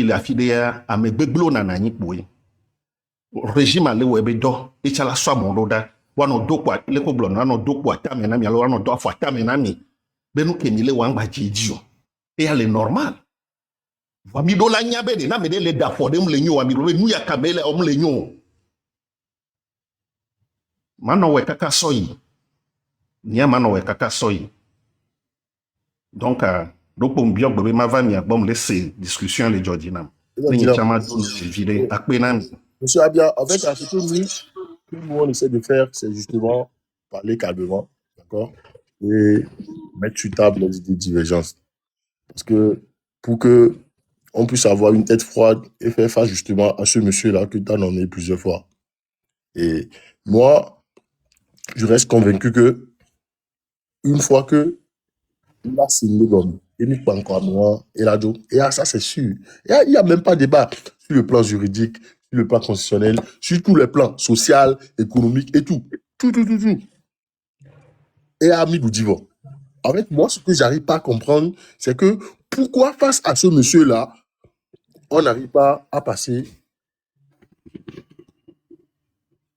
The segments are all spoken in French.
la fidea a me gbeglo na nyi boy régime ale webe do e chala so amondo da wano do kwa le ko blon wano do kwa ta me na mi alo wano do afwa ta me na mi benu ke mi le wangba jijio e ale normal wa mi do la nya be de na me de le da for dem le nyu wa mi ro nu ya kamele o le nyu mano we kaka soyi ni mano we kaka soyi donc donc pour bien bébé ma va mi abom laisser discussion les jodinam ni chama do vide akpena. Monsieur Abia, en fait, ce que nous on essaie de faire, c'est justement parler calmement, d'accord, et mettre sur table les idées de divergence. Parce que pour que on puisse avoir une tête froide et faire face justement à ce monsieur-là que tu as nommé plusieurs fois. Et moi, je reste convaincu que une fois que il a signé l'homme, il n'est pas encore moi et la do, et ça c'est sûr. Il n'y a même pas de débat sur le plan juridique, sur le plan constitutionnel, sur tous les plans social, économique et tout. Tout. Et a mis du divorce. En fait, moi, ce que j'arrive pas à comprendre, c'est que pourquoi face à ce monsieur-là, on n'arrive pas à passer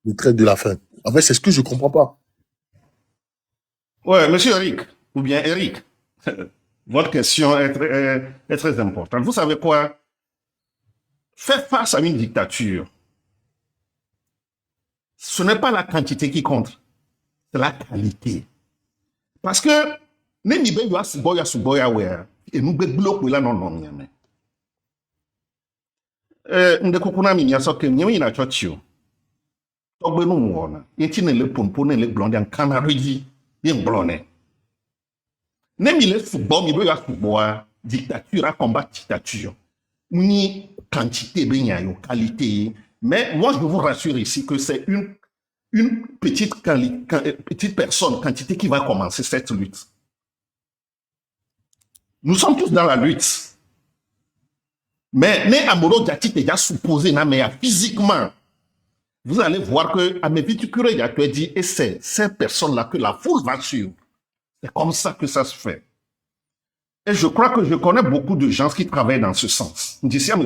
le trait de la fin. En fait, c'est ce que je comprends pas. Ouais, monsieur Eric, ou bien Eric, votre question est très importante. Vous savez quoi? Faire face à une dictature, ce n'est pas la quantité qui compte, c'est la qualité. Parce que, neni be yo suboya we, et nous be bloquer là non nyame. Ndekukuna mi nya soke nyame na chochio. Togbe no wona, yeti ne le pompo ne le blonde en canaridi, bien blonde. Nemi le subo mi be yo suboa, dictature à combattre dictature. Ni quantité be nya yo, qualité. Mais moi je vous rassure ici que c'est une petite personne, quantité qui va commencer cette lutte. Nous sommes tous dans la lutte. Mais ne Amoro Diati est déjà supposé, mais physiquement, vous allez voir que à mes viticures, il y a dit, et c'est ces personnes-là que la foule va suivre. C'est comme ça que ça se fait. Et je crois que je connais beaucoup de gens qui travaillent dans ce sens. C'est ça.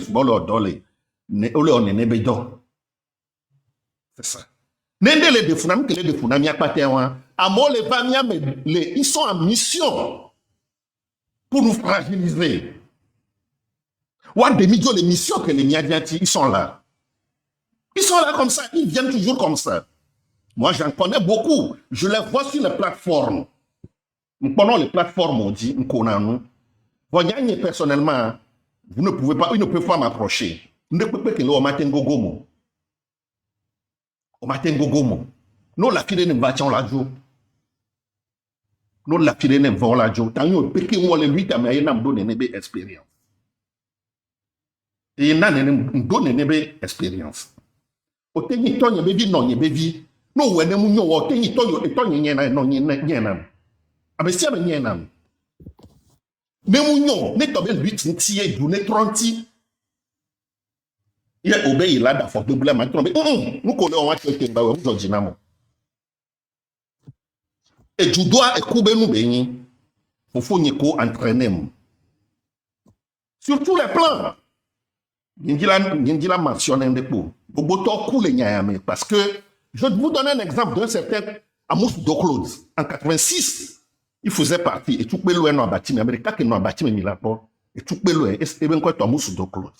Ils sont en mission pour nous fragiliser. Ou demi-dio les missions que les Miadiati, ils sont là. Ils sont là comme ça, ils viennent toujours comme ça. Moi, j'en connais beaucoup. Je les vois sur les plateformes. Pendant les plateformes, on dit, nous voyez, personnellement, ils ne peuvent pas m'approcher. Nous ne pouvons pas que nous matin gogomo. Au matin gogomo. Nous la fille ne va la joue. Nous la fille ne va la joue. Tant que nous moi le 8 mais il n'a donné une expérience. Et il n'a donné une expérience. Au tenir ton yébi non yébi. No wene mu nyo au tenir ton yéna non yéna. Abesia me yéna. Ne mu nyo ne tobe 8 ntie du ne 30. Il obéit là dans fort de blâme à tromper. Nous connaissons un truc ba we mu jinamo. Et tu dois écouter nous béni. Faut nyeko entraîner. Sur tous les plans. Yindila mentionne un dépôt. Parce que je vais vous donner un exemple d'un certain Amos Doclaude. En 86, il faisait partie. Et tout le monde a bâti, mais Américain qui n'a bâti, mais il a pas. Et tout le monde est bien quoi, Amos Doclaude.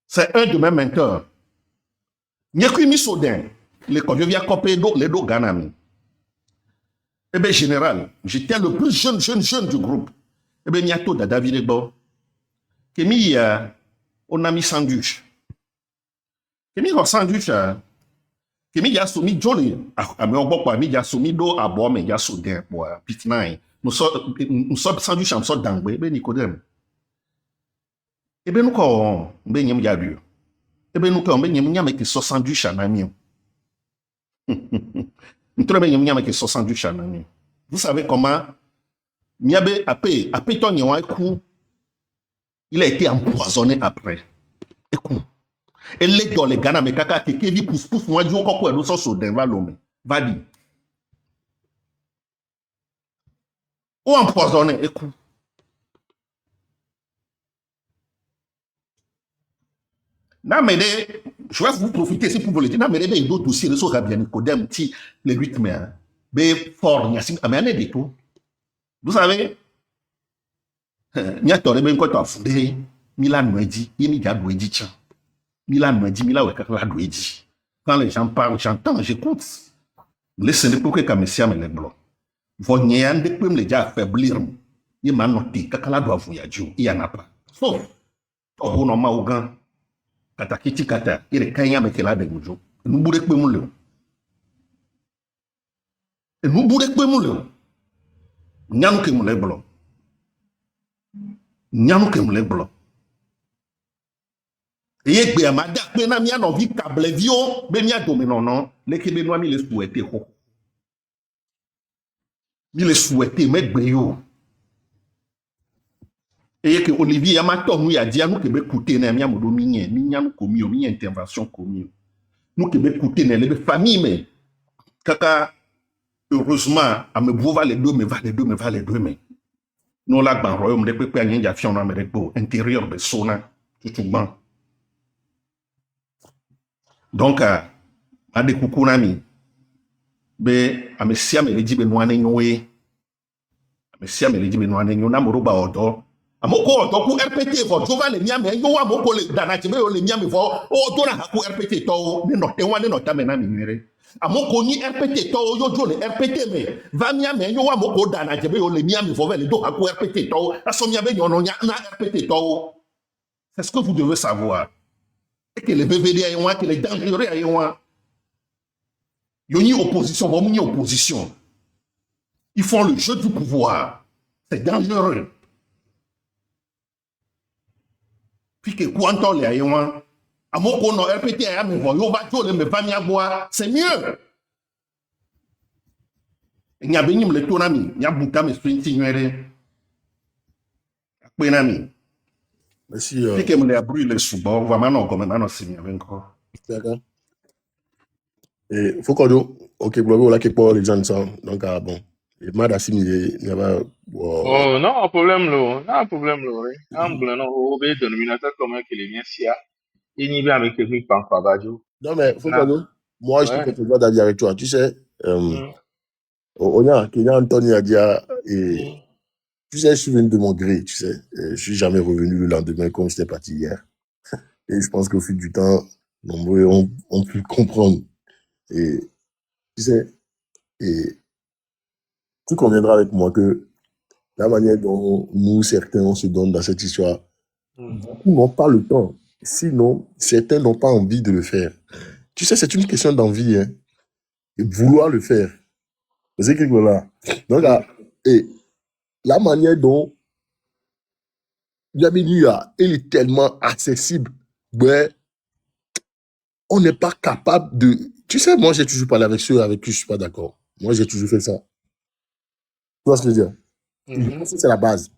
C'est un de mes mentors. Nyekumi Sodin, les conviviaux copés les deux Ganami. Eh bien, général, j'étais le plus jeune du groupe. Eh bien, Niato da David Ebo. Kemi on a mis sandwich. Kemi a sandwich. Kemi a soumis jolly. A me obok pa mi a soumis do abo me a soudin pour pitnai. Nous sommes sandwich en sorte d'angbe be Nicodème. E be nous ko be nyem ya du. E be nous ko be nyem nyame ki so sandwich na mi. Nous be nyem nyame ki so sandwich na mi. Vous savez comment miabe apé ton nyewa ku. Il a été empoisonné après. Écoute. Et les dans les Ghana, mais kaka, qui vit pousse, moi, je vois quoi, nous sommes sur d'un l'homme. Va dire. Ou empoisonné, écoute. Je vais vous profiter si vous voulez dire, il y a d'autres dossiers, les bien Nicodème, les 8 mai, mais fort, il y a un des tout. Vous savez, il y a un même quand on a fondé, Milan m'a dit, il y a un dit, Milan m'a dit, Milan, ouais, dit. Quand les gens parlent, j'entends, j'écoute. Laissez-les pour que Kamessia me les blancs. Vous n'y a pas de gens affaiblir. Il m'a noté, Kakala doit voyager, il n'y en a pas. Sauf, on a Maougan, Katakiti Kata, il est Kanya Mekela de Goujo. Nous bourrez que nous et nous bourrez que nous Nyanu que nous les blancs. Nyanu que nous les blancs. Et que ma date, mais n'a mia non vi câble vio, ben mia dominon non, les Québécois mi les souhaité ho. Mi les souhaité mais gbeyo. Et que Olivier Amato nous a dit à nous que écouter na mia modo minye, minya nous commis, minya intervention commis. Nous que écouter na les familles mais kaka heureusement à me voir les deux mais va les deux mais nous là dans royaume de pepe anya ya fion na me repo intérieur de sona tout bon. Donc a de kukunami be amesia me leji be noane nyowe amesia me leji be noane nyo na moroba odo amoko odo ku RPT for jova le mia me yo amoko le dana ti be le mia me for o do na ku RPT to ni no te wan ni no ta me na mi nwere amoko ni RPT to yo jo le RPT me va mia me yo amoko dana ti be le mia me for le do ku RPT to aso mia be yo no nya na RPT to. C'est ce que vous devez savoir. Et que les BVD a un que les dangereux a un il y a une opposition, il y a une opposition. Ils font le jeu du pouvoir. C'est dangereux. Puis que quand on les a un à mon qu'on a répété à mes voix, c'est mieux. Il y a bien le tonami, il y a bouta mes sprinting. Merci. Puis que me les a brûlé sous bord, vraiment non, comme maintenant, c'est mieux encore. D'accord. Et faut qu'on dise, ok, blabla, là, quelque part, les gens sont, donc, ah, bon. Et Madassim, il y a Oh, non, problème là, oui. Angle, non, au dénominateur commun que les miens, s'il y a, il n'y a avec quelqu'un qui parle pas badjo. non, mais faut qu'on Non, dise, moi, je ouais. suis pas d'avis avec toi. Tu sais, on a, Anthony a dit, et, tu sais, je suis venu de mon gré, tu sais. Je suis jamais revenu le lendemain comme j'étais parti hier. Et je pense qu'au fil du temps, nombreux ont pu comprendre. Et, tu sais, et tu conviendras avec moi que la manière dont nous, certains, on se donne dans cette histoire, beaucoup n'ont pas le temps. Sinon, certains n'ont pas envie de le faire. Tu sais, c'est une question d'envie, hein, et de vouloir le faire. C'est quelque chose là. Donc, et la manière dont Yaminuya, il est tellement accessible, ben, on n'est pas capable de... Tu sais, moi, j'ai toujours parlé avec ceux avec qui je ne suis pas d'accord. Moi, j'ai toujours fait ça. Tu vois ce que je veux dire? Je pense que c'est la base.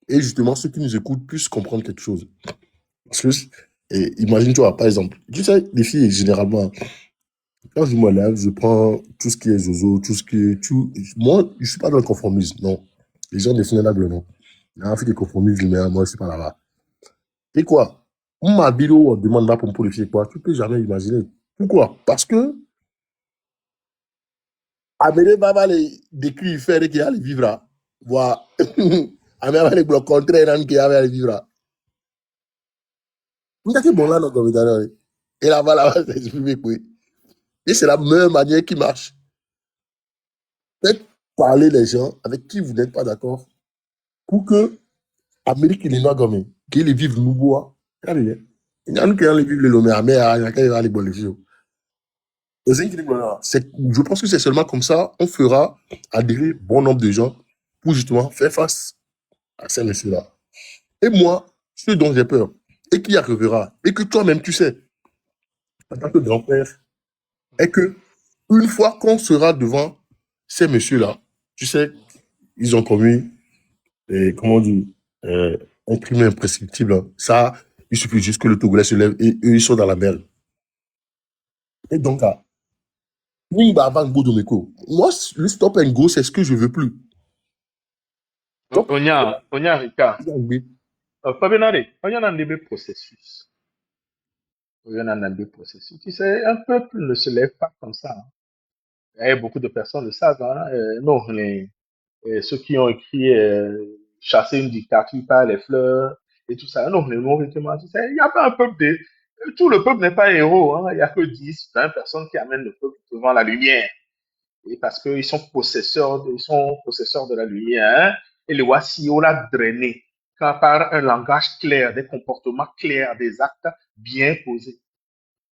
Et justement, ceux qui nous écoutent puissent comprendre quelque chose. Parce que, imagine-toi, par exemple, tu sais, les filles, généralement, quand je me lève, je prends tout ce qui est zozo, tout ce qui est... Moi, je ne suis pas dans le conformisme, non. Les gens définissent là, non. Il y a un fait des conformismes, mais moi, je ne suis pas là-bas. Et quoi? Ma vidéo, on demande là pour les filles, quoi. Tu ne peux jamais imaginer. Pourquoi? Parce que Amélie va les décrire, faire qu'il y a les vivre. Voilà. Amélie va les blocs contraire, qu'il y a les vivre. Vous êtes bon là, non, comme ça. Et là-bas, c'est exprimé, oui. Et c'est la meilleure manière qui marche. Faites parler les gens avec qui vous n'êtes pas d'accord pour que l'Amérique, il est noir comme qu'il vive nous bois. Il y a nous qui vivent le lomé, mais il y a qui les bonnes filles. Je pense que c'est seulement comme ça on fera adhérer bon nombre de gens pour justement faire face à ces messieurs-là. Et moi, ce dont j'ai peur, et qui arrivera, et que toi-même tu sais, en tant que grand-père, est que une fois qu'on sera devant ces messieurs-là, tu sais, ils ont commis, comment on dit, un crime imprescriptible. Ça, il suffit juste que le Togolais se lève et eux, ils sont dans la merde. Et donc, moi, le stop and go, c'est ce que je veux plus. Onya, Rika. Fabenare, on y a un début processus. Il y en a un des processus. Tu sais, un peuple ne se lève pas comme ça, hein. Et beaucoup de personnes le savent, hein. Non, ceux qui ont écrit Chasser une dictature par les fleurs et tout ça, non, les mots, effectivement, tu sais, il n'y a pas un peuple de... Tout le peuple n'est pas héros, hein. Il n'y a que 10, 20 personnes qui amènent le peuple devant la lumière. Et parce qu'ils sont possesseurs de la lumière, hein. Et les voici, on l'a drainé. Quand par un langage clair, des comportements clairs, des actes bien posés.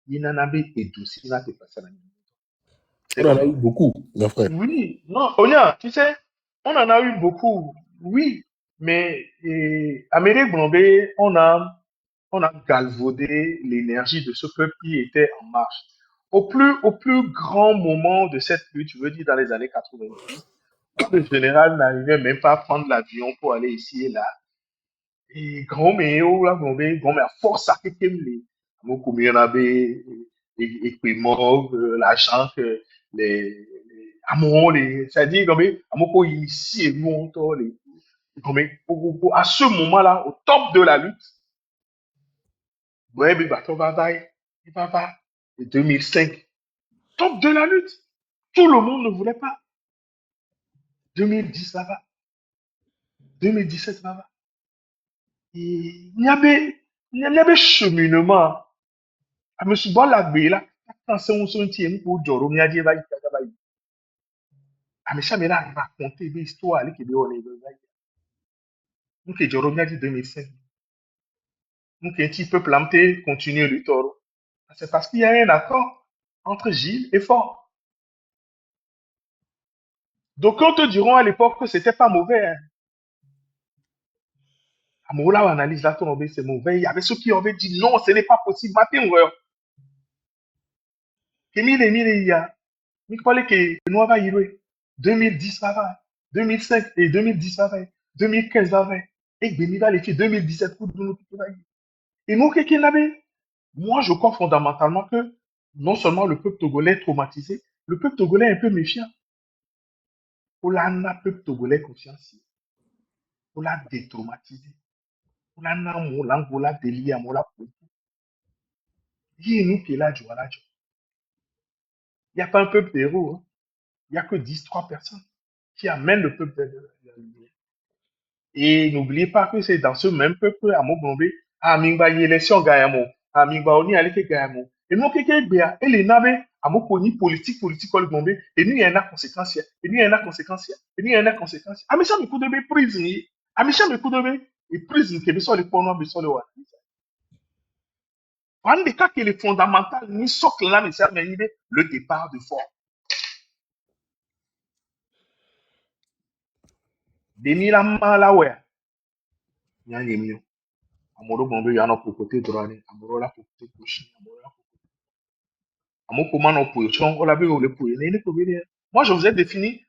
Il n'en avait et tout, il n'a pas passé la nuit. On C'est en a vrai. eu beaucoup, mon frère. Oui, non, Onya, tu sais, on en a eu beaucoup, oui, mais Amérique Blondé, on a galvaudé l'énergie de ce peuple qui était en marche. Au plus grand moment de cette lutte, je veux dire dans les années 90, quand le général n'arrivait même pas à prendre l'avion pour aller ici et là, et grand mais oh là grand mais à force à les mon combien et puis mort l'argent que les amour les c'est-à-dire comme amour pour ici et nous on tord les comme à ce moment-là au top de la lutte ouais mais bateau bye 2005 top de la lutte tout le monde ne voulait pas 2010 ça va 2017 ça va et il y avait cheminement. Amesugbɔ le agbe la, quand c'est un son tie nuko dzɔ mia dzi va yi kaka va yi. Ame sia ame la raconter des histoires ali kebe wɔna ebe va yi. Nuke dzɔ ɖo mia dzi 2005. Nuke ŋuti peuple am te continuer lui tɔrɔ. C'est parce qu'il y a un accord entre Gilles et Ford. Donc quand te diront à l'époque que c'était pas mauvais, hein. Amewo la analyse la tɔnɔ be c'est mauvais. Il y avait ceux qui avaient dit non, ce n'est pas possible. Matin ouais. Kemi le ya. Mi kpɔle ke enua va yi ɖoe. 2010 va va. 2005 et 2010 va va. 2015 va va. Et Béni va les filles 2017 pour nous tout va y. Et nous, quelqu'un avait. Moi, je crois fondamentalement que non seulement le peuple togolais est traumatisé, le peuple togolais est un peu méfiant. Pour la peuple togolais confiance. Pour la détraumatiser. Pour la l'angola délié à la politique. Il y a nous qui est là, du voilà. Il n'y a pas un peuple héros, hein. Il n'y a que 10, 3 personnes qui amènent le peuple de la lumière. Et n'oubliez pas que c'est dans ce même peuple à Mobombe, à Mingba élection Gayamo, à Mingba Oni Aleke Gayamo. Et nous, quelqu'un bien, et les naves, à Mokoni politique, au Gombe, et nous, il y a une conséquence, et nous, il y a une conséquence, et nous, il y a une conséquence. À Michel, me coup de bé, prison, à Michel, me coup de bé, et prison, qui est sur les points, mais sur le Wan. Un des cas qui est fondamental, ni socle là, mais ça, mais le départ de fort. Demi la mala, ouais. Il y a un mieux. Amoro Gombe, il y en a pour côté droit, Amoro là pour côté gauche, Amoro là. Moi, je vous ai défini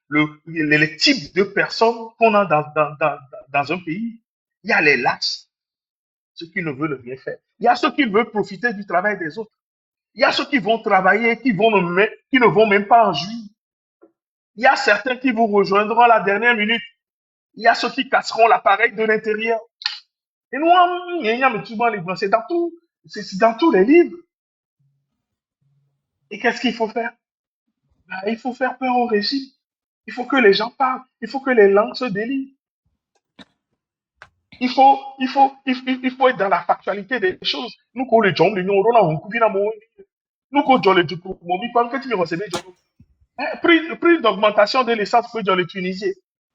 les types de personnes qu'on a dans un pays. Il y a les lâches, ceux qui ne veulent rien faire. Il y a ceux qui veulent profiter du travail des autres. Il y a ceux qui vont travailler, qui ne vont même pas en jouir. Il y a certains qui vous rejoindront à la dernière minute. Il y a ceux qui casseront l'appareil de l'intérieur. Et nous, c'est dans tous les livres. Et qu'est-ce qu'il faut faire? Il faut faire peur au régime. Il faut que les gens parlent. Il faut que les langues se délient. Il faut être dans la factualité des choses. Nous, quand les gens, nous, quand les prix d'augmentation de l'essence pour les Tunisiens.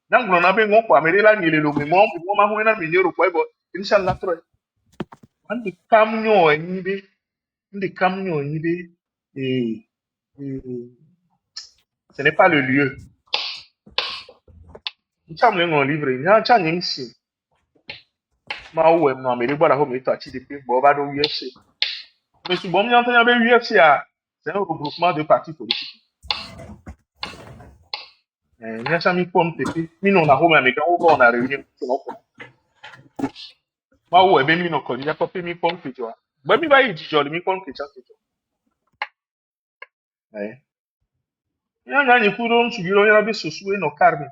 Donc, on a besoin de mais là, il est le moment, on a besoin de milliers quoi, Inch'Allah, trop. Un des camions, et ce n'est pas le lieu. Nous sommes un livre, il y a un ici. Ma ouais, non, mais les bois là, on met à titre de bon, va dans UFC. Mais si bon, il y a un UFC, c'est un regroupement de partis politiques. Il y a un ami comme TP, mais non, on a remis, mais quand on a réuni, ma ouais, ben, nous, il y a pas fait mi comme que tu vois. Ben, mi va y dire, mi comme que tu vois. Il y a un coup d'homme, tu dis, il y a un sous nos carmes.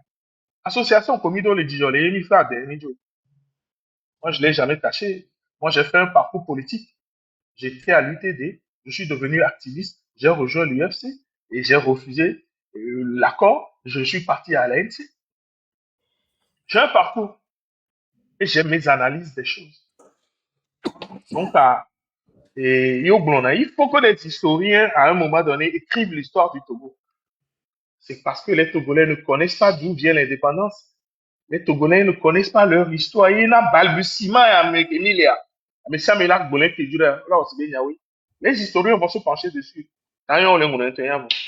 Association commis dans les Dijon, les mi frères, moi, je l'ai jamais caché. Moi, j'ai fait un parcours politique. J'étais à l'UTD, je suis devenu activiste, j'ai rejoint l'UFC et j'ai refusé l'accord, je suis parti à l'ANC. J'ai un parcours et j'ai mes analyses des choses. Donc, il faut que les historiens, à un moment donné, écrivent l'histoire du Togo. C'est parce que les Togolais ne connaissent pas d'où vient l'indépendance. Les Togolais ne connaissent pas leur histoire. Il y a un balbutiement à Emilia. Mais ça me l'a bolé qui dure là aussi bien oui. Les historiens vont se pencher dessus. Quand on les montre,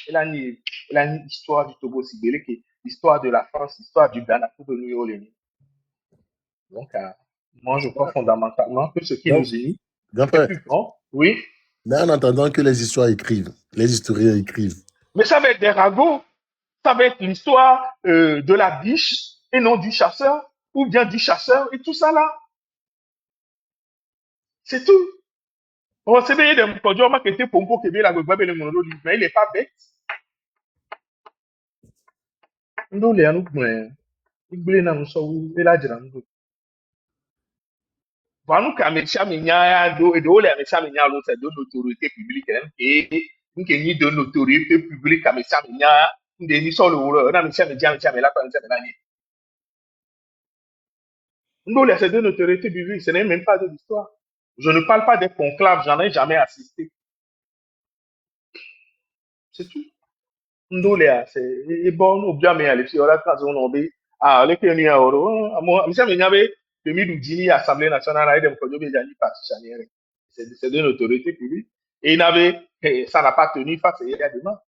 il a une histoire du Togo si belle que l'histoire de la France, l'histoire du Ghana pour de New Orleans. Donc, moi, je crois fondamentalement que ce qui Donc, nous unit grand est frère, plus grand. Oui, mais en entendant que les histoires écrivent, les historiens écrivent. mais ça va être des ragots. Ça va être l'histoire de la biche et non du chasseur, ou bien du chasseur et tout ça là. C'est tout. On sait bien de produire ma question pour que la gobe le mono mais il est pas bête. Ndo le anu gbe. Igbe na nso wu e la jira ndo. Vanu ka me cha me nya ya do e do le me cha me nya lo se do notoriété publique hein et nke ni de notoriété publique ka me cha me nya nde ni so lo na me cha me la pa me cha me la ni. Ndo le c'est de notoriété publique, ce n'est même pas de l'histoire. Je ne parle pas des conclaves, j'en ai jamais assisté. C'est tout. Ndolea c'est et bon ou bien mais les filles là quand on dit les que ni oro moi ça me nyabe de mi du dini assemblée nationale là dem ko jobe jani parti chaniere c'est de l'autorité publique et il n'avait ça n'a pas tenu face à des demandes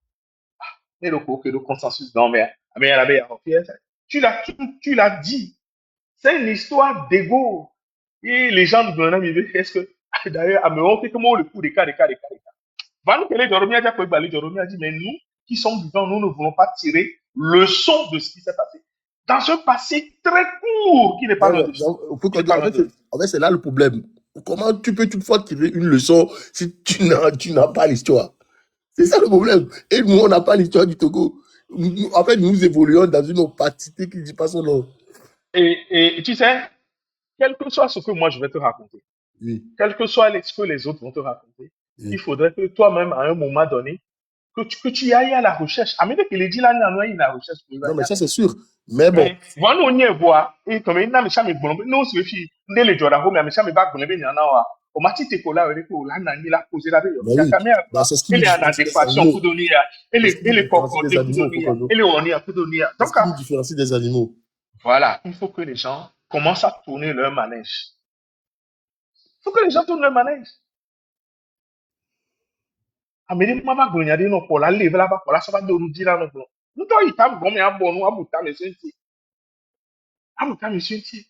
mais le consensus non mais elle avait tu l'as dit c'est une histoire d'ego et les gens de l'année est-ce que d'ailleurs à me montrer comment le coup des cas va nous parler d'Oromia, dit, mais nous qui sommes vivants, nous ne voulons pas tirer leçon de ce qui s'est passé. Dans un passé très court qui n'est pas loin de En fait, c'est là le problème. Comment tu peux toutefois tirer une leçon si tu n'as pas l'histoire? C'est ça le problème. Et nous, on n'a pas l'histoire du Togo. En fait, nous évoluons dans une opacité qui ne dit pas son nom. Et tu sais, quel que soit ce que moi je vais te raconter, Oui. quel que soit ce que les autres vont te raconter, Oui. il faudrait que toi-même, à un moment donné, que tu ailles à la recherche. À mesure que les dit là, la recherche. Non, mais ça, c'est sûr. Mais bon. Voilà, on y est voir. Et comme il n'a pas mis bon, non, c'est fini. Dès le jour d'avant, mais il n'a pas bon, il y en a. Au matin, t'es là, il a posé la veille. Il est en adéquation pour donner. Il est comporté pour donner. Il est orné pour donner. Donc, il différencie des animaux. Voilà. Il faut que les gens commencent à tourner leur manège. Il faut que les gens tournent leur manège. Amérique mama gonyade no pour la lever là-bas pour la ça va de nous dire là non. Nous toi il t'a bon mais à bon nous à bouta mais senti. À bouta mais senti.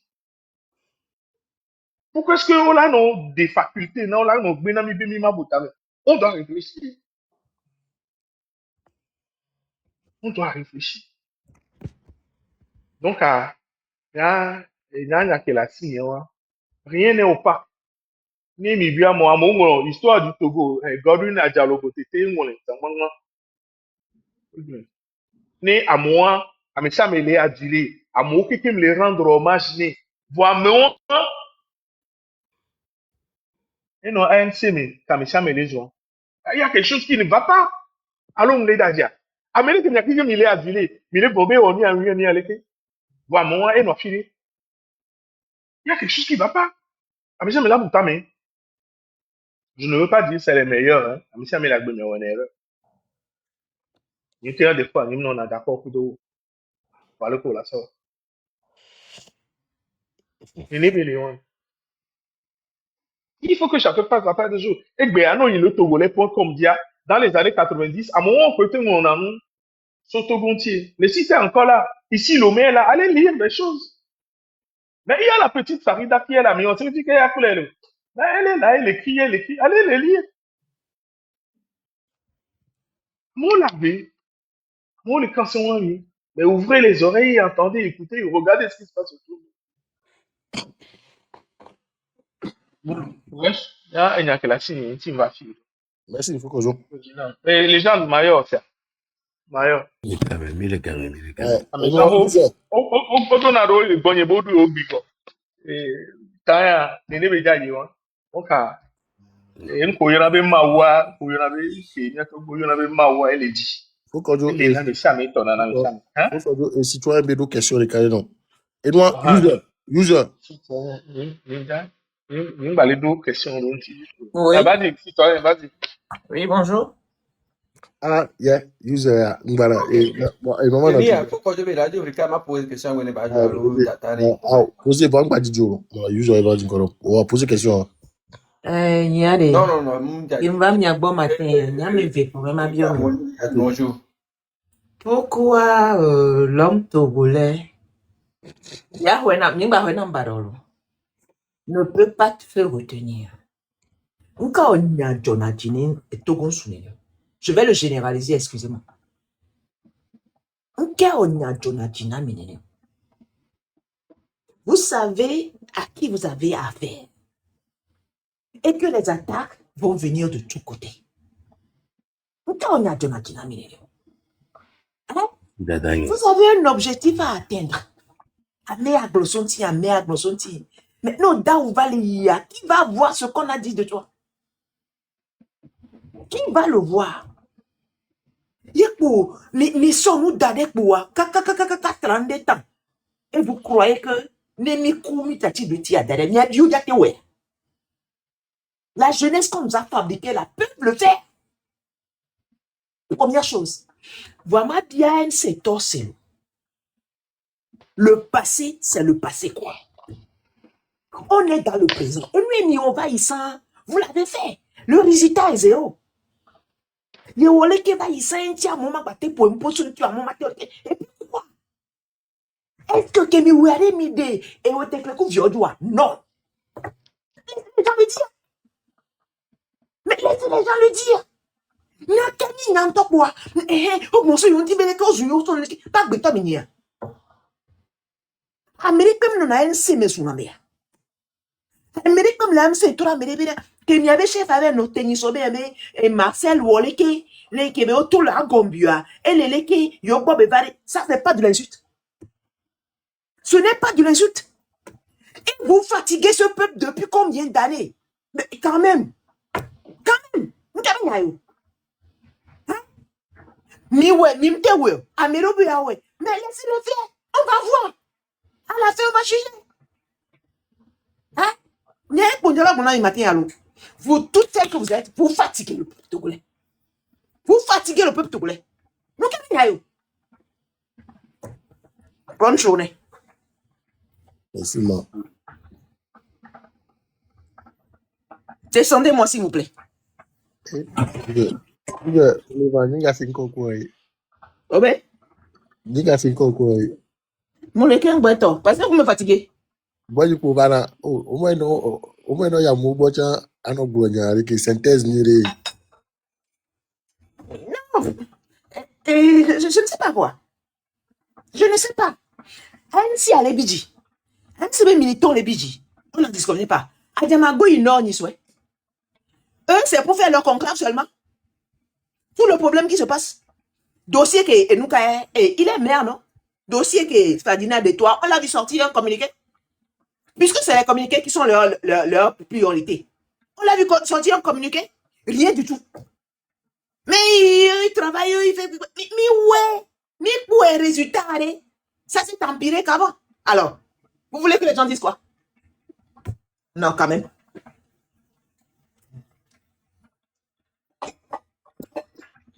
Pourquoi est-ce que on a non des facultés non là non bien ami bien ma bouta mais on doit réfléchir. On doit réfléchir. Donc il y a que la signe rien n'est opaque. Ni mi bien moi mon histoire du Togo Godwin Adjalogo tété mon né à moi à mes chamélé à Dili à moi qui me les rendre hommage né voir moi et non ANC mais comme chamélé joint il y a quelque chose qui ne va pas allons les d'adia Amérique n'y a qui me les à Dili mais les bobé on y a rien ni à l'été voir moi et non fini il y a quelque chose qui ne va pas à mes chamélé là mais je ne veux pas dire c'est les meilleurs hein à mes chamélé là mais on est erreur il y a des fois nous on a d'accord pour de voilà pour la sorte il faut que chacun fasse la part des jours. Et bien, non, il est togolais, point comme dia, dans les années 90, à un moment, côté où on a nous, Sotogontier. Le site est encore là. Ici, l'homme est là. Allez lire des choses. Mais il y a la petite Farida qui est là, mais on se dit qu'elle a coulé. Mais elle est là, elle écrit, elle écrit. Allez les lire. Moi, l'avez. Moi, les cançons, mais ouvrez les oreilles, entendez, écoutez, regardez ce qui se passe autour. Bref, il y a que la signe, il va filer. Merci, il faut qu'on joue. Et les gens de Mayor, ça. Mayor. Il est quand même. On a rôle de bonne bodu au bigo. Et t'as nene beja yi won. On ka En ko yona be mawa, ko yona be Kenya, ko yona be mawa elle dit. Faut qu'on joue Elle na me chame to na me chame. Hein? faut qu'on joue et citoyen be do question les carrés non. Et moi Ah, user. ni ba le do question ron ti. Oui. Ah, vas-y, citoyen, vas-y. Oui, bonjour. Ah yeah, user ngara et maman Denis, na pourquoi je vais là, je vais quand même poser question, on est pas ah poser bon pas dit non user va dire encore. On va poser question. Non, non, non. Il va me bon matin. Il me fait vraiment bien. Bonjour. Pourquoi l'homme togolais ne peut pas te faire retenir? Je vais le généraliser, excusez-moi. Vous savez à qui vous avez affaire et que les attaques vont venir de tous côtés. Vous avez un objectif à atteindre. Maintenant, qui va voir ce qu'on a dit de toi? Qui va le voir? Mais sommes-nous d'adeptes pour 32 ans? Et vous croyez que la jeunesse qu'on nous a fabriquée là peut le faire? Première chose, vraiment bien c'est torse. Le passé, c'est le passé quoi. On est dans le présent. Et lui, on va ici, vous l'avez fait. Le résultat est zéro. Et puis quoi? Est-ce que Kemi Ouare mide et on te le coup viodua? Non. Laissez les gens le dire. Mais laissez les gens le dire. Nakani n'entend quoi? Oh mon Dieu, on dit mais les causes you sont pas beto minia. Amérique même n'a un seme sur la mer. Amérique même là c'est toi Amérique Kemi avait chef avec nos tennis et Marcel Woleke les qui veut tout la gombua et les leki yo bob et ça n'est pas de l'insulte. Ce n'est pas de l'insulte. Et vous fatiguez ce peuple depuis combien d'années? Mais quand même. Hein? Mais laissez-le faire. On va voir. À la fin, on va juger. Hein? Vous, toutes celles que vous êtes, vous fatiguez le peuple togolais. Vous fatiguez le peuple togolais. Bonne journée. Merci ma. Descendez-moi, s'il vous plaît. Le va ninga finko quoi. Obé? Ninga finko quoi. Mon lequin boiton. Parce que vous me fatiguez. Moi du coup voilà, au moins non ya mo bocha ano blonya avec synthèse ni re. Non. Je ne sais pas quoi. Je ne sais pas. Ainsi à l'ébiji. Ainsi les militants l'ébiji. On n'en disconne pas. Adjamago il nord ni souhait. Eux, c'est pour faire leur conclave seulement. Tout le problème qui se passe. Dossier que Enouka il est maire, non? Dossier que Fadina de toi, on l'a vu sortir un communiqué. Puisque c'est les communiqués qui sont leur priorité. On l'a vu sortir un communiqué. Rien du tout. Mais il travaille, il fait. Mais pour un résultat, ça s'est empiré qu'avant. Alors, vous voulez que les gens disent quoi? Non, quand même.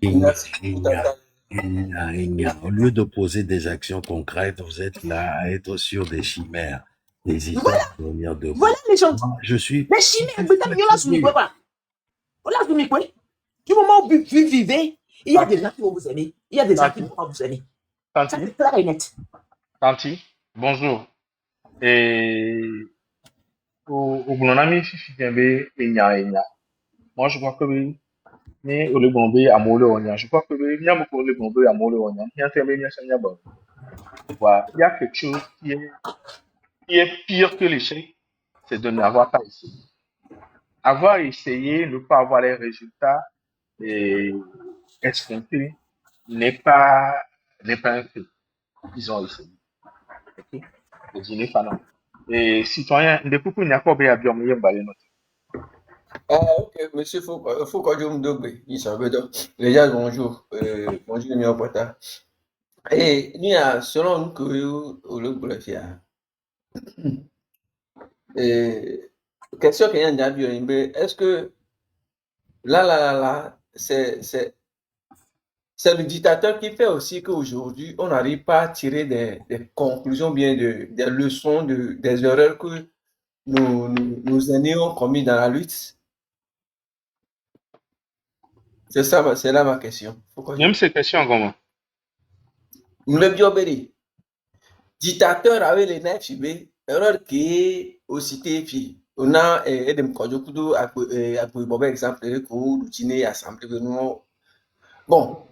Au lieu de poser des actions concrètes, vous êtes là à être sur des chimères, des histoires de venir de vous. Voilà les gens. Je suis. Les chimères, du moment où vous vivez, il y a des gens qui vont vous aimer. Il y a des gens qui ne vont pas vous aimer. Ça, c'est clair et net. Tanti, bonjour. Et au Gnonami, Fifi Kembe, Enya. Moi, je crois que ni ole bombe amole onya. Je crois que il y a beaucoup de bombe amole onya. Il y a terminé ça y a bon. Voilà. Il y a quelque chose qui est pire que l'échec, c'est de n'avoir pas essayé. Avoir essayé, ne pas avoir les résultats escomptés n'est pas un fait. Ils ont essayé. Ok? Le dîner pas non. Et citoyen, depuis qu'il n'y a pas bien bien balé notre. Ok, monsieur Foucault Djumdogbe, il s'en veut donc. Les gars, bonjour. Bonjour, Mio Pota. Et nous, selon nous, que le bref, question qu'il y a un est-ce que là, c'est le dictateur qui fait aussi qu'aujourd'hui, on n'arrive pas à tirer des conclusions, bien des leçons des erreurs que nos aînés ont commis dans la lutte? C'est ça, c'est là ma question. Pourquoi Même ces questions, comment? le biobéri, dictateur avec les naifs, erreur qui est aussi puis on a des mkojokudo à pour exemple que l'utine assemblée nous bon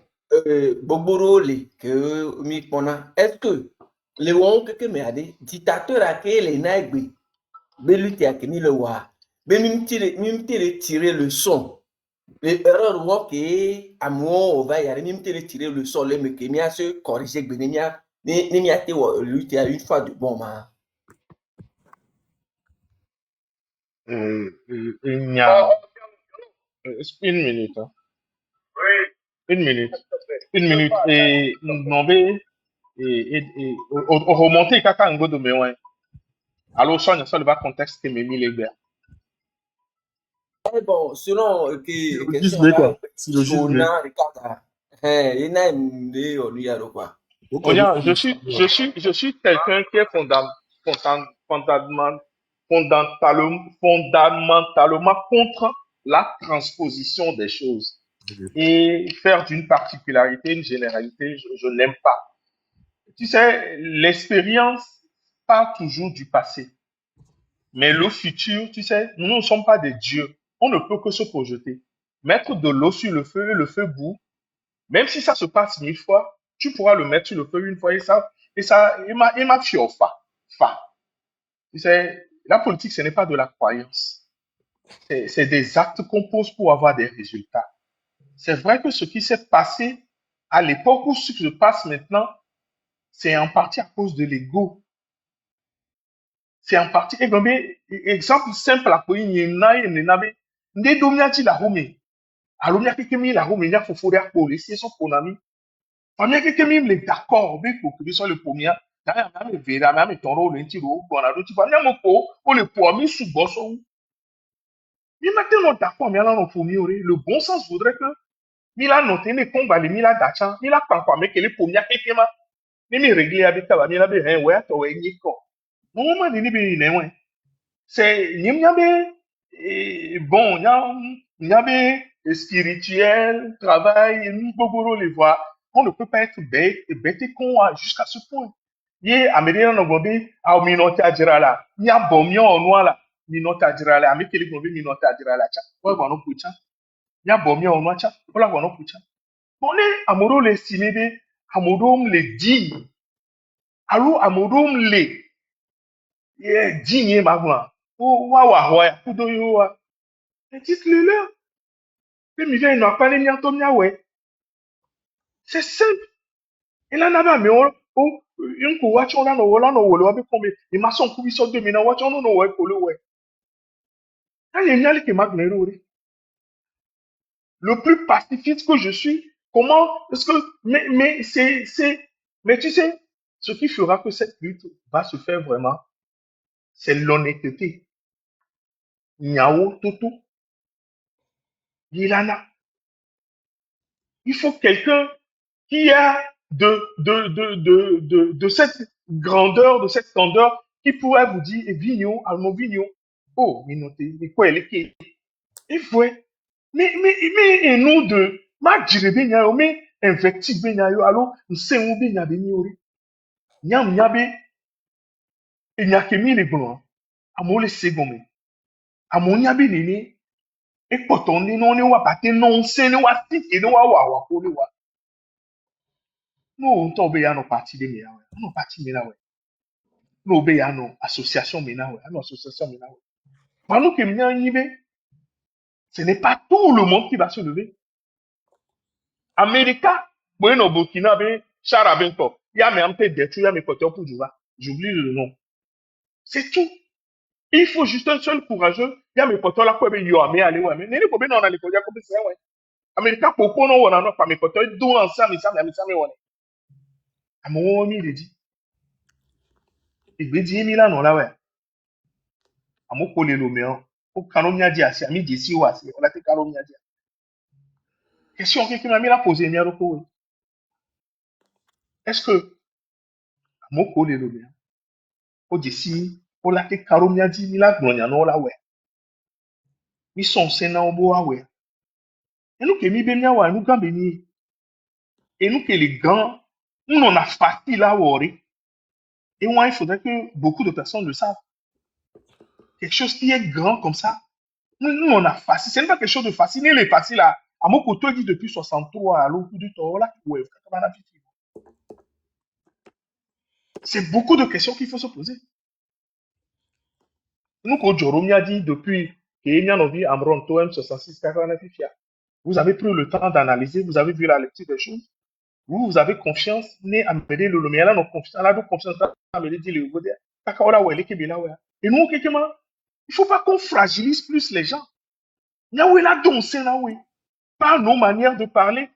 bogboro le que mi pona est-ce que le won que me ade dictateur à que les naifs be lutter à que mi le wa be mi tirer le son les erreurs wo que amour va y aller mi tirer le son le me que mi a se corriger que mi a ni a te lutter à une fois de bon ma Il y a une minute. Hein. Une minute. Une minute. Et nombe au remonter kaka ngo do mewen. Alors ça, ça le va contexte que Mimi les gars. Eh bon, selon Si le question mais là, quoi. Si le mais. on a regarde, il n'a aimé on lui a quoi. Pourquoi je Onya, prends je suis quelqu'un qui est fondamentalement contre la transposition des choses. Et faire d'une particularité une généralité, je n'aime pas. Tu sais, l'expérience part toujours du passé. Mais le futur, tu sais, nous ne sommes pas des dieux. On ne peut que se projeter. Mettre de l'eau sur le feu et le feu bout, même si ça se passe 1000 fois, tu pourras le mettre sur le feu une fois il m'a fa. Tu sais, la politique, ce n'est pas de la croyance. C'est des actes qu'on pose pour avoir des résultats. C'est vrai que ce qui s'est passé à l'époque ou ce qui se passe maintenant, c'est en partie à cause de l'ego. C'est en partie, exemple simple à quoi il y en a, nde domia ti la home. Alomia kekemi la home, nya fofore a polisi son konami. Famia kekemi le d'accord, be ko kiri so le pomia. Na ya me vera, na me toro le nti ro bona do ti famia mo po, o le po mi subo so. Mi maintenant d'accord, mais là non faut mieux. Le bon sens voudrait que Mila noté ne combat les Mila dacha, Mila pankwa me kele pomia kekema. Mi régler avec ta Mila be hein, ouais, to ni ko. Moment ni be ne ouais. C'est bon nyabe spirituel travail ni boboro les voix on ne peut pas être bête et con jusqu'à ce point ye amérien no gobe a minota adira la nya bomio onwa la minota adira la amekele gobe minota adira la cha wa gwa no pucha nya bomio onwa cha wala gwa no pucha on est amoro le estimé amorom le dit allo amorom le digne magwa o wa wa ho ya kudo yo wa dites-le leur que mi vient n'a pas les miens tom ouais c'est simple et là n'a mais on une ko watch on a no wala no wala be kombe e ma son ku bi so de mi na watch on no we ko le we ta les miens que magnero le plus pacifiste que je suis comment est-ce que mais mais tu sais ce qui fera que cette lutte va se faire vraiment c'est l'honnêteté Nyao Toto Yilana il faut quelqu'un qui a de cette grandeur, de cette candeur, qui pourrait vous dire, eh, Vigno, Almo Vigno, oh, minoté, mais quoi, elle est qui? Il faut, et nous deux, ma dire, ben, y'a, mais, invectif, ben, y'a, alors, nous sommes, ben, y'a, ben, nyam, nyabe, et ny'a, kemi, les blancs, à mon les secondes, à mon nyabe, nene, et pourtant, non, ne wa, pas, non, c'est, ne wa, si, et ne wa, pour le wa. Nous, on tombe, y'a, nos partis, des meilleurs, nos partis, mais là, ouais. Nous obéissons à nos associations maintenant. À nos associations maintenant. Pendant que nous arrivons, ce n'est pas tout le monde qui va se lever. Amérique, bueno, Burkina, Chara, il y a même des détruits, il y a mes côtés pour jouer. J'oublie le nom. C'est tout. Il faut juste un seul courageux. Il y a mes potos là, quoi, mais yo, mais allez, ouais, mais n'est pas bien dans les projets comme ça, ouais. Américain, pour non, on a pas mes potos, d'où ensemble, mais on est. À mon moment, il dit, il dit, il là, non, là, ouais. À mon collègue, le meilleur. Au canon, il y a dit, à mi, d'ici ou assez, on a été canon, il y a dit. Question que m'a mis la posée, il y a recours. Est-ce que, à mon collègue, le meilleur, au d'ici, on a été canon, il y a dit, il a gagné, non, là, ouais. Ils sont sénats au bois, ouais. Et nous, qui mi, ben, ouais, nous, quand, béni. Et nous, que les grands, nous, on a facile là, ouais. Et moi, il faudrait que beaucoup de personnes le savent. Quelque chose qui est grand comme ça, nous on a facile. Ce n'est pas quelque chose de facile. Il est facile à mon côté, il dit depuis 63, à l'autre du temps, là, ouais, c'est beaucoup de questions qu'il faut se poser. Nous, quand Jérôme a dit depuis qu'il y a une vie à Mronto M66, vous avez pris le temps d'analyser, vous avez vu la lecture des choses, vous avez confiance, né à Médé le mais là, nos confiance, là, nos confiance, à Médé dit le Godé, Kakaola, ouais, l'équipe là, ouais. Et nous, quelque part, il ne faut pas qu'on fragilise plus les gens. Il y a où là, donc, c'est là, oui. Par nos manières de parler,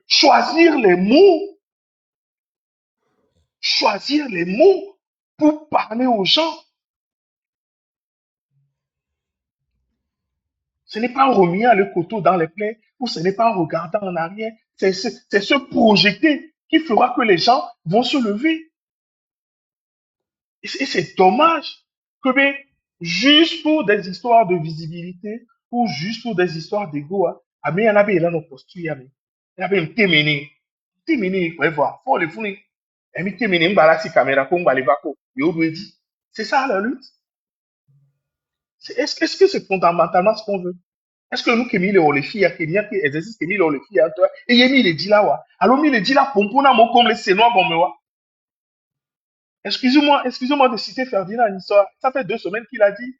choisir les mots pour parler aux gens. Ce n'est pas remuer le couteau dans les plaies ou ce n'est pas regarder en arrière. C'est se projeter qui fera que les gens vont se lever. Et c'est dommage que ben, juste pour des histoires de visibilité ou juste pour des histoires d'ego, il y en a là nos postures, il y a un téméné, vous pouvez voir, faut le fournir. Et mi téméné, m'bala si caméra, qu'on va les vaco, yo doit dire. C'est ça la lutte. Est-ce que c'est fondamentalement ce qu'on veut? Est-ce que nous, Kémy, les filles, Kenya, qui exercice Kémy, les filles, toi, et Yemi, les dit là, wa. Alors, mi, les dit là, pompona, mon comme les sénois, bon, mais wa. Excusez-moi de citer Ferdinand une histoire. Ça fait 2 semaines qu'il a dit.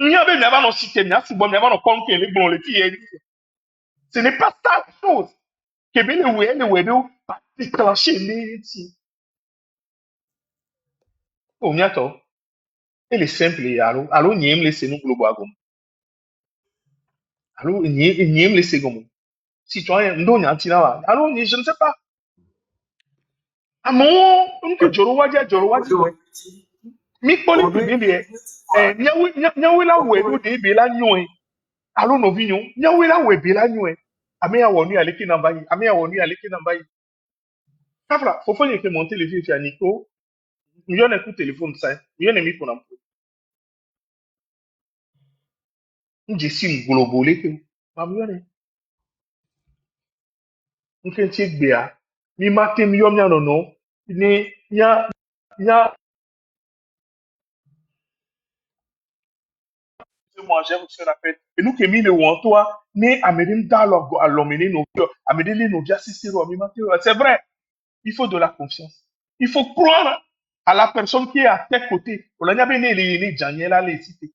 Il y avait une avant cité, il y a si bon, il y avait compte qui est bon, les filles. Ce n'est pas ça la chose. Que bien les wedo, pas déclencher les petits. Oh, miato. Et les simples, allô, n'y aime laisser nous globo agom. Allô, n'y aime laisser gomo. Citoyen, non, y a un tinawa. Allô, je ne sais pas. Ah non, on que Jorowadia, ouais. Mi poli Obe, bien bien. Nyawe la wedo de be la nyoe. Allô, no vignon. Nyawe la we be la nyoe. Ame ya wonu aleki nambayi. Ame ya wonu aleki nambayi. Kafla, faut faire que monter les filles à Nico. Nous avons un coup de téléphone, ça. Nous avons mis pour l'emploi. Nous avons global que. Nous avons un petit béa. Mi matin, mi yom ya non. Ni, ya, moi, j'aime ce qu'on appelle. Et nous, qui mis le ou toi, ni amédine dialogue à l'homme, nos vieux, amédine nos vieux assistés au mi-matin. C'est vrai. Il faut de la confiance. Il faut croire à la personne qui est à tes côtés. On a bien les Daniela, les cités.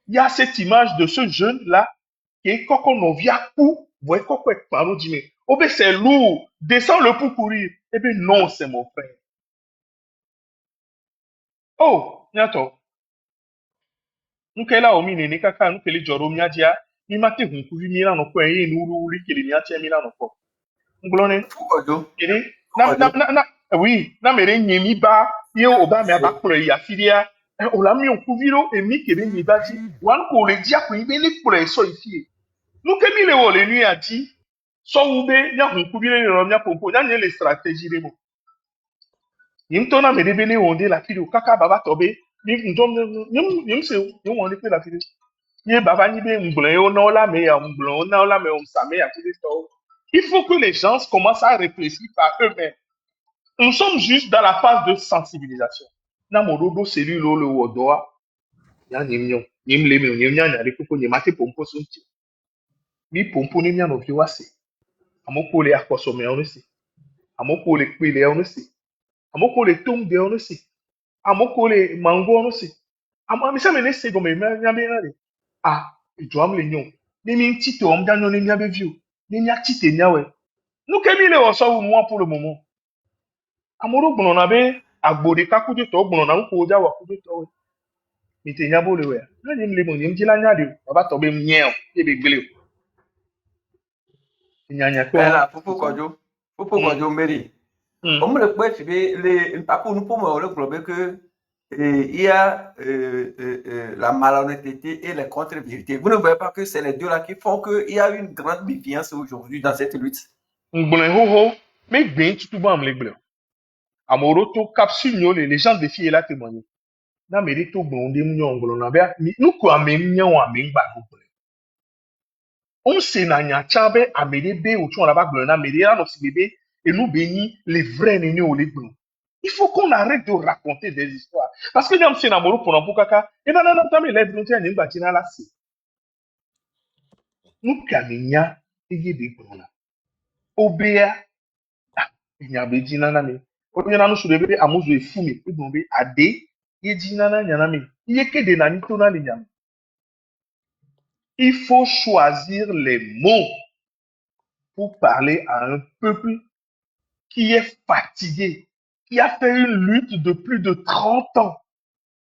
Il y a cette image de ce jeune-là qui est quand on vient pour, vous voyez, quand on est par nous, dit, oh ben c'est lourd, descends-le pour courir. Eh bien non, c'est mon frère. Oh, nyatto. Nous qu'elle a omis nene kaka, nous qu'elle est joro miadia, ni mate hunku vi mila no kwe ye nulu uli kili miatia mila no ko. Nglone, Fugodo, kene, Fugodo. oui, na mere nyemi ba, ye oba me abakure ya filia, ola mi onkuviro, e mi kebe mi baji, wan ko le dia ko ibe ni kure so ifie. Nous que mi le wo le nuit a dit, so ube, nya hunkuviro le romia pompo, nya nye le stratégie de mo. Yimtona me debe ne wonde la fili, kaka baba tobe, ni ndom, yim se, yim wonde pe la fili. Ye baba ni be mblon yo na ola me ya mblon na ola me on sa me ya fili to. Il faut que les gens commencent à réfléchir par eux-mêmes. Nous sommes juste dans la phase de sensibilisation. Na mododo cellule le wodoa, ya nyimnyo, nyimle me nyimnya na le koko nyimate pompo sunti. Mi pompo ni nya no viwase. Amoko le akoso me onesi. Amoko le pele onesi. Amoko le tumde onesi. Amoko le mango onesi. Mi sa me ne se go me nya be na le. Ah, ìjọ am le nyon. Ni mi tite om da nyon ni mi abe view. Ni mi a tite nya we. Nous que mi le oso wu moi pour le moment. Amoro gbono be agbode kakude to gbono na nko ja wa kude to. Mi te nyabo le we. Na ni mle mo ni mjila nya de. Baba to be mnyeo, e be gbele. Nyanya ko. là Popo Kodjo, Popo Kodjo Mary. On me le peut les après nous pour me le problème que il y a la malhonnêteté et les contre-vérités. Vous ne voyez pas que c'est les deux là qui font qu'il y a une grande méfiance aujourd'hui dans cette lutte. Ngbono ho ho, me gbe tutu ba mle gbele. Amoro to capsule nyo les gens de filles là témoigner. Na me de to gbon de mnyo ngbono na be nu ko ame mnyo ame ngba gbele. On se na nya chabe ame de be otu on la ba gbele na me de la no si bébé et nous bénis les vrais nénés au gbele. Il faut qu'on arrête de raconter des histoires. Parce que nous sommes en pour un kaka. Et non, non, non, mais les volontaires n'ont pas tina là. Nous caminia et y des bruna. Obéa. Ah, il y a des dinana mais. Quand nous sur le bébé, à mousse de fumée, et donc à des, y dinana yanami. Il y a que des nanito dans les yam. Il faut choisir les mots pour parler à un peuple qui est fatigué, qui a fait une lutte de plus de 30 ans.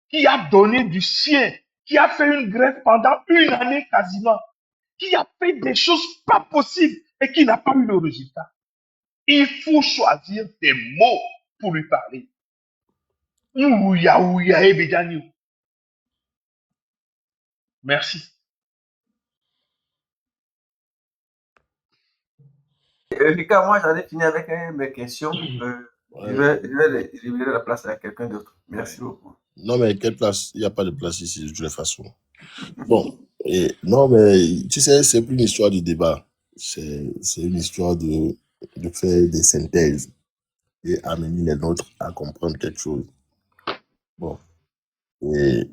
Qui a donné du sien, qui a fait une grève pendant une année quasiment, qui a fait des choses pas possibles et qui n'a pas eu le résultat. Il faut choisir des mots pour lui parler. Merci. Rika, moi j'en ai fini avec mes questions. Je vais libérer la place à quelqu'un d'autre. Merci beaucoup. Non, mais quelle place? Il n'y a pas de place ici, de toute façon. Bon, non, mais tu sais, c'est plus une histoire de débat. C'est une histoire de faire des synthèses et amener les nôtres à comprendre quelque chose. Bon. Et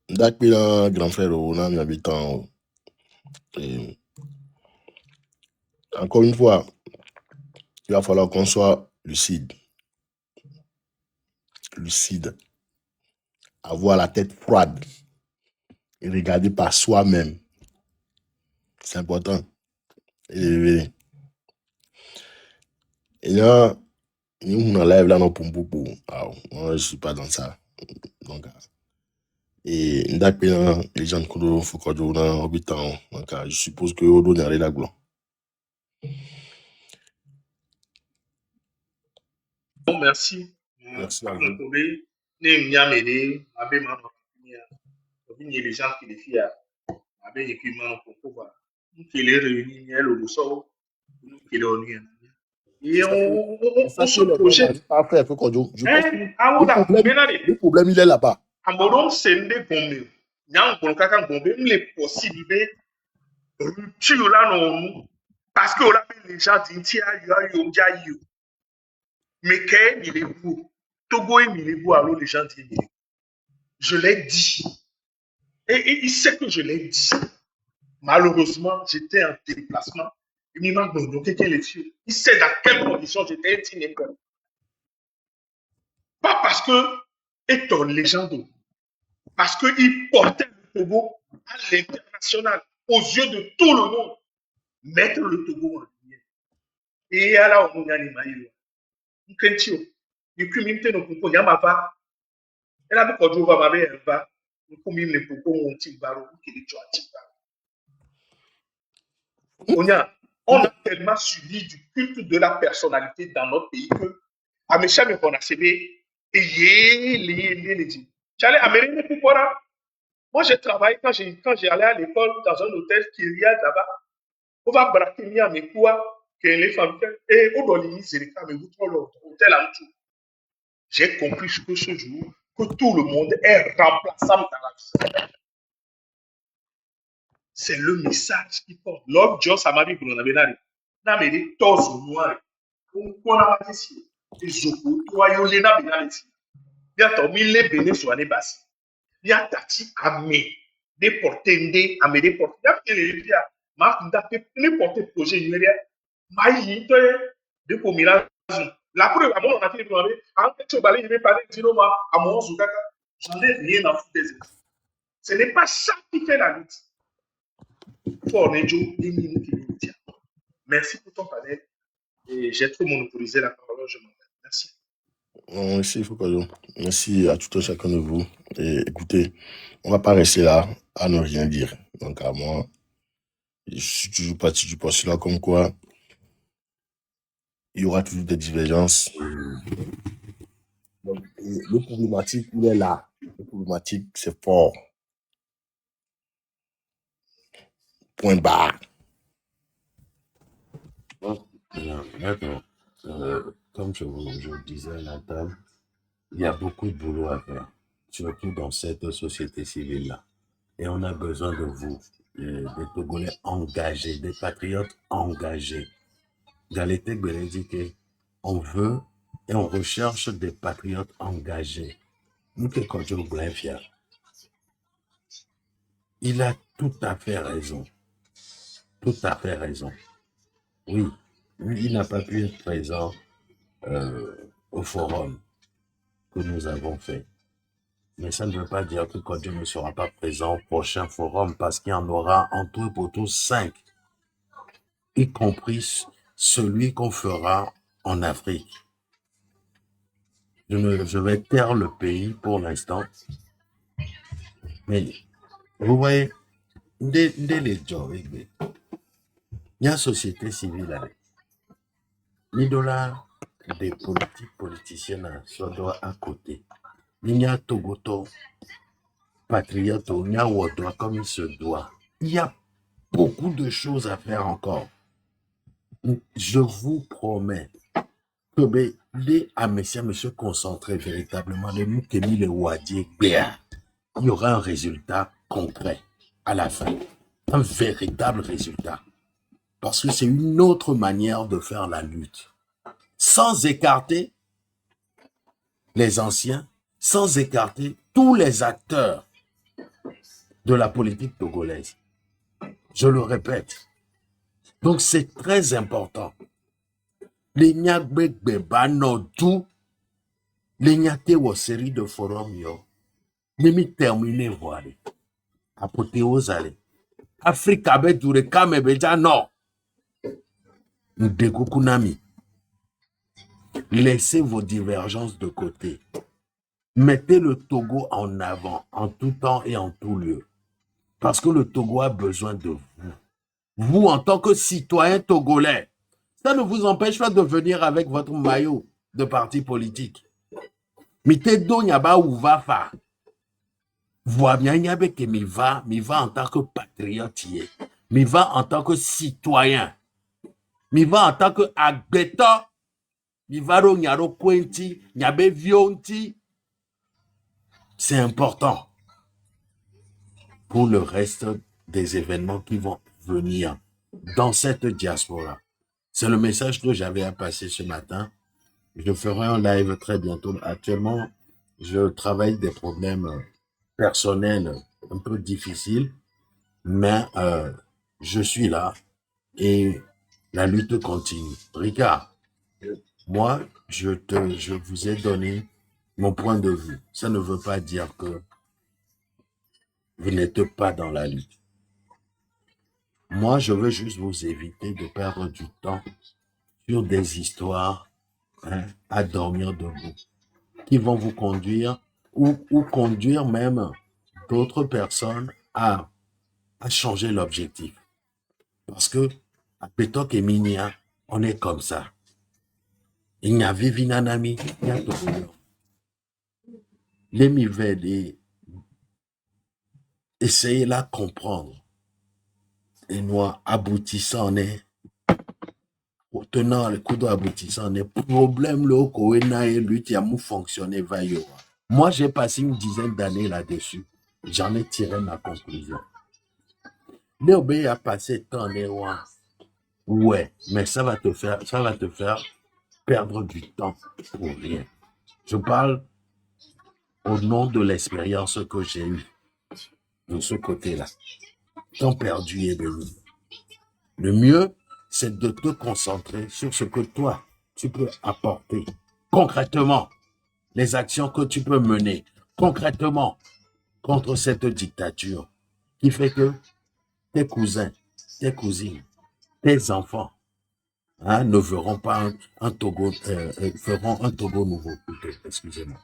depuis là, grand frère, on a mis habitant. Et encore une fois, il va falloir qu'on soit lucide. Lucide. Avoir la tête froide. Et regarder par soi-même. C'est important. Et là, nous, on live là, non, pour beaucoup. Moi, je suis pas dans ça. Donc, et les gens qui ont fait quoi, je suppose que vous donnez la gloire. Bon, merci. Merci, Les gens qui les filles avec équipement pour pouvoir. Nous qui les réunissons, le sort, nous qui les réunissons. Et on se projette. Parfait, je pense Le problème, il est là-bas. Amoron sende gombe. Nyang bon kaka gombe, les possibilités rupture là non. Parce que là les gens disent yo ya yo. Mais qu'est il est beau. Togo il est beau alors les gens disent. Je l'ai dit. Et il sait que je l'ai dit. Malheureusement, j'étais en déplacement. Il m'a donc quelqu'un les filles. Il sait dans quelles conditions j'étais intimé. Pas parce que étant légende. Parce qu'il portait le Togo à l'international, aux yeux de tout le monde, mettre le Togo en lumière. Et là, on a les maillots. On crée-t-il. Et puis, même si on peut pas, va. Et là, quand on va m'avoir un va, on peut même les pocos, on tire baro, qui les tue à tire baro. On a tellement suivi du culte de la personnalité dans notre pays que, à mes chers, on a cédé, et les dit. J'allais à Mérine pour quoi? Moi, j'ai travaillé quand j'ai allé à l'école dans un hôtel qui est là-bas. On va braquer à mes quoi que les femmes et au dolini c'est le cas mais vous trouvez l'hôtel en tout. J'ai compris que ce jour que tout le monde est remplaçable dans la vie. C'est le message qui porte. L'homme Dieu ça m'a dit que l'on avait là. N'a mais des torses noirs. On a dit ici. Les autres, toi yo les n'a bien ici. Il y a tant mille les béné sur les basses. Il y a tati amé déporté amé déporté. Il y a n'importe projet numéraire. Maïte de Pomila. La preuve, à mon on a fait demander, en fait, tu vas aller, il va parler, dis-le moi, à mon Zoukaka. J'en ai rien à foutre des autres. Ce n'est pas ça qui fait la lutte. Pour les jours, des minutes qui nous tiennent. Merci pour ton panel. Et j'ai trop monopolisé la parole, je m'en vais. Merci. Merci, Foucault. Merci à tout un chacun de vous. Et écoutez, on va pas rester là à ne rien dire. Donc, à moi, je suis toujours parti du postulat comme quoi il y aura toujours des divergences. Donc, le problématique, il est là. Le problématique, c'est fort. Point barre. Bon, maintenant, comme je le disais à la table, il y a beaucoup de boulot à faire, surtout dans cette société civile-là. Et on a besoin de vous, des Togolais engagés, des patriotes engagés. Galete Gbele dit qu'on veut et on recherche des patriotes engagés. Nous que Kodjo Blanfia, il a tout à fait raison. Tout à fait raison. Oui, lui, il n'a pas pu être présent au forum que nous avons fait. Mais ça ne veut pas dire que Kodjo ne sera pas présent au prochain forum parce qu'il y en aura en tout et pour tout 5, y compris celui qu'on fera en Afrique. Je vais taire le pays pour l'instant. Mais vous voyez, dès les jobs, il y a une société civile avec. Ni dollars des politiciens ça doit à côté. Il y a Togoto, patriote, il y a Wodoa comme il se doit. Il y a beaucoup de choses à faire encore. Je vous promets que les Amessiens me se concentrer véritablement, les Moukemi, les Ouadier, il y aura un résultat concret à la fin. Un véritable résultat. Parce que c'est une autre manière de faire la lutte. Sans écarter les anciens, sans écarter tous les acteurs de la politique togolaise. Je le répète. Donc c'est très important. Les Nyagbe Nodou, les Nyate wa série de forums yo, nimi terminé voir. Apothéose allez. Afrique abe dure kame beja non. Ndegokunami. Laissez vos divergences de côté. Mettez le Togo en avant, en tout temps et en tout lieu. Parce que le Togo a besoin de vous. Vous, en tant que citoyen togolais, ça ne vous empêche pas de venir avec votre maillot de parti politique. Mitedo nyaba ou va fa. Vois bien nyabe que mi va en tant que patriote, mi va en tant que citoyen, mi va en tant que agbeto, mi va ro nyaro kwenti, nyabe vionti. C'est important pour le reste des événements qui vont venir dans cette diaspora. C'est le message que j'avais à passer ce matin. Je ferai un live très bientôt. Actuellement, je travaille des problèmes personnels un peu difficiles, mais je suis là et la lutte continue. Ricard, moi, je vous ai donné mon point de vue. Ça ne veut pas dire que vous n'êtes pas dans la lutte. Moi, je veux juste vous éviter de perdre du temps sur des histoires à dormir debout qui vont vous conduire ou conduire même d'autres personnes à changer l'objectif. Parce que à Petok et Minia, on est comme ça. Il y a Vivinanami, il y a Tokoyo. Les mivelles, essayez là comprendre. Et nous aboutissant, on est tenant le coup d'aboutissant, on est problème le Koena et lutte à mou fonctionner vaillot. Moi, j'ai passé une dizaine d'années là-dessus. J'en ai tiré ma conclusion. Léobé a passé tant de loin. Ouais, mais ça va te faire perdre du temps pour rien. Je parle au nom de l'expérience que j'ai eue de ce côté-là. Temps perdu et béni. Le mieux, c'est de te concentrer sur ce que toi, tu peux apporter concrètement, les actions que tu peux mener concrètement contre cette dictature qui fait que tes cousins, tes cousines, tes enfants hein, ne verront pas un Togo, feront un Togo nouveau, plutôt, excusez-moi.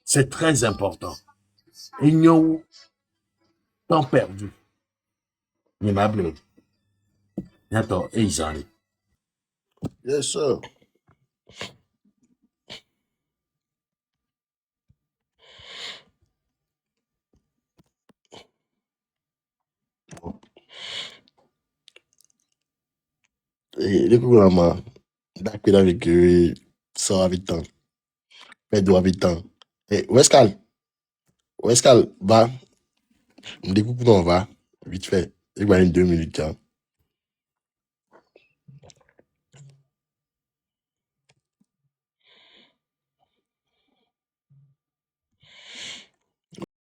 C'est très important. Il n'y a eu temps perdu. Il m'a appelé. Attends, et ils arrivent. Yes, sir. Et les coups, d'accord, avec ça, avec temps. Pedro, avec temps. Et Wescal, va. Me découpe, on va. Vite fait. Il va y avoir 2 minutes, hein.